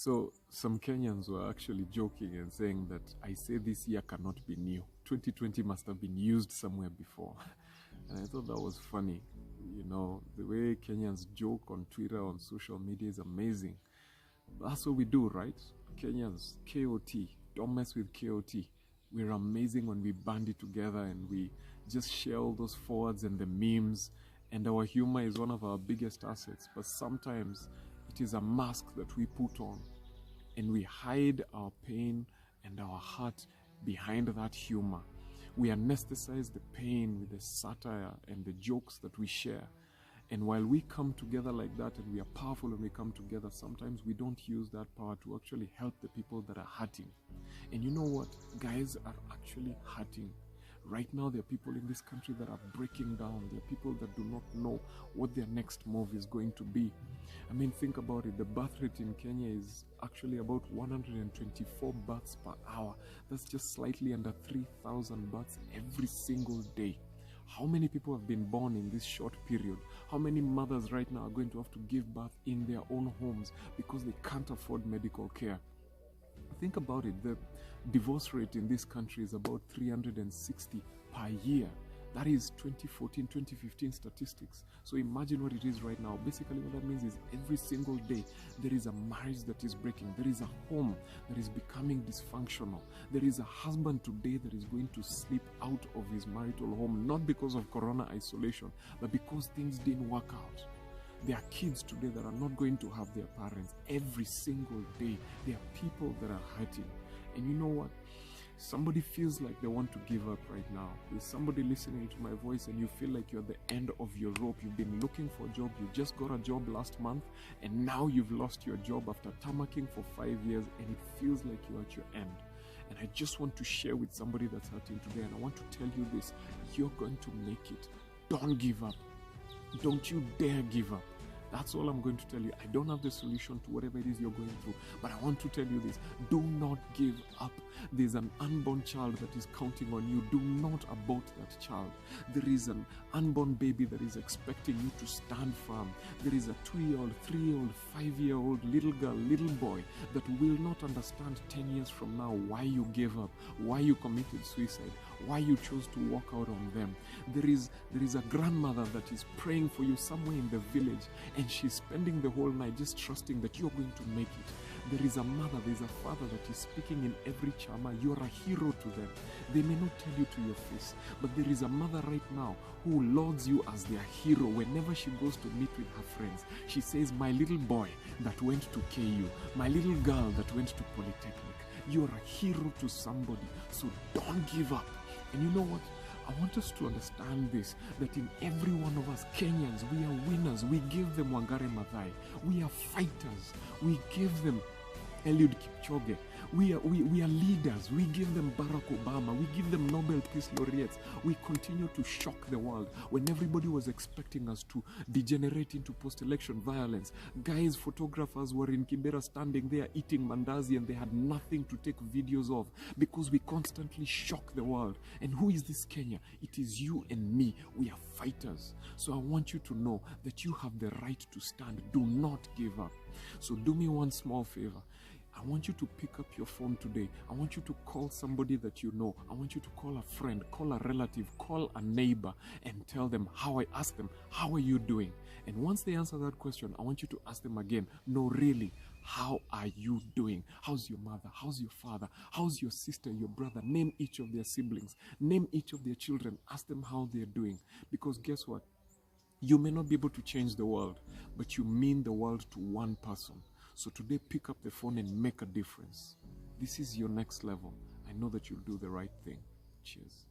So some Kenyans were actually joking and saying that I say this year cannot be new. 2020 must have been used somewhere before. And I thought that was funny. You know, the way Kenyans joke on Twitter, on social media is amazing. That's what we do, right? Kenyans, KOT, don't mess with KOT. We're amazing when we band it together and we just share all those forwards and the memes. And our humor is one of our biggest assets. But sometimes it is a mask that we put on and we hide our pain and our heart behind that humor. We anesthetize the pain with the satire and the jokes that we share. And while we come together like that and we are powerful when we come together, sometimes we don't use that power to actually help the people that are hurting. And you know what? Guys are actually hurting. Right now, there are people in this country that are breaking down. There are people that do not know what their next move is going to be. I mean, think about it. The birth rate in Kenya is actually about 124 births per hour. That's just slightly under 3,000 births every single day. How many people have been born in this short period? How many mothers right now are going to have to give birth in their own homes because they can't afford medical care? Think about it. The divorce rate in this country is about 360 per year. That is 2014, 2015 statistics. So imagine what it is right now. Basically what that means is every single day there is a marriage that is breaking. There is a home that is becoming dysfunctional. There is a husband today that is going to slip out of his marital home, not because of corona isolation, but because things didn't work out. There are kids today that are not going to have their parents. Every single day there are people that are hurting. And you know what? Somebody feels like they want to give up right now. There's somebody listening to my voice and you feel like you're at the end of your rope. You've been looking for a job. You just got a job last month and now you've lost your job after tammacking for 5 years and it feels like you're at your end. And I just want to share with somebody that's hurting today, and I want to tell you this: you're going to make it. Don't give up. Don't you dare give up. That's all I'm going to tell you. I don't have the solution to whatever it is you're going through, but I want to tell you this: do not give up. There's an unborn child that is counting on you. Do not abort that child. There is an unborn baby that is expecting you to stand firm. There is a 2-year-old, 3-year-old, 5-year-old little girl, little boy that will not understand 10 years from now why you gave up, why you committed suicide, why you chose to walk out on them. There is a grandmother that is praying for you somewhere in the village, and she's spending the whole night just trusting that you're going to make it. There is a mother, there's a father that is speaking in every chama. You're a hero to them. They may not tell you to your face, but there is a mother right now who lauds you as their hero. Whenever she goes to meet with her friends, she says, my little boy that went to KU, my little girl that went to Polytechnic. You're a hero to somebody, so don't give up. And you know what? I want us to understand this, that in every one of us Kenyans, we are winners. We give them Wangare Maathai. We are fighters. We give them Eliud Kipchoge. We are leaders. We give them Barack Obama. We give them Nobel Peace Laureates. We continue to shock the world when everybody was expecting us to degenerate into post-election violence. Guys, photographers were in Kibera standing there eating mandazi and they had nothing to take videos of because we constantly shock the world. And who is this Kenya? It is you and me. We are fighters. So I want you to know that you have the right to stand. Do not give up. So do me one small favor. I want you to pick up your phone today. I want you to call somebody that you know. I want you to call a friend, call a relative, call a neighbor and tell them ask them, how are you doing? And once they answer that question, I want you to ask them again, no, really, how are you doing? How's your mother? How's your father? How's your sister, your brother? Name each of their siblings. Name each of their children. Ask them how they're doing. Because guess what? You may not be able to change the world, but you mean the world to one person. So today, pick up the phone and make a difference. This is your next level. I know that you'll do the right thing. Cheers.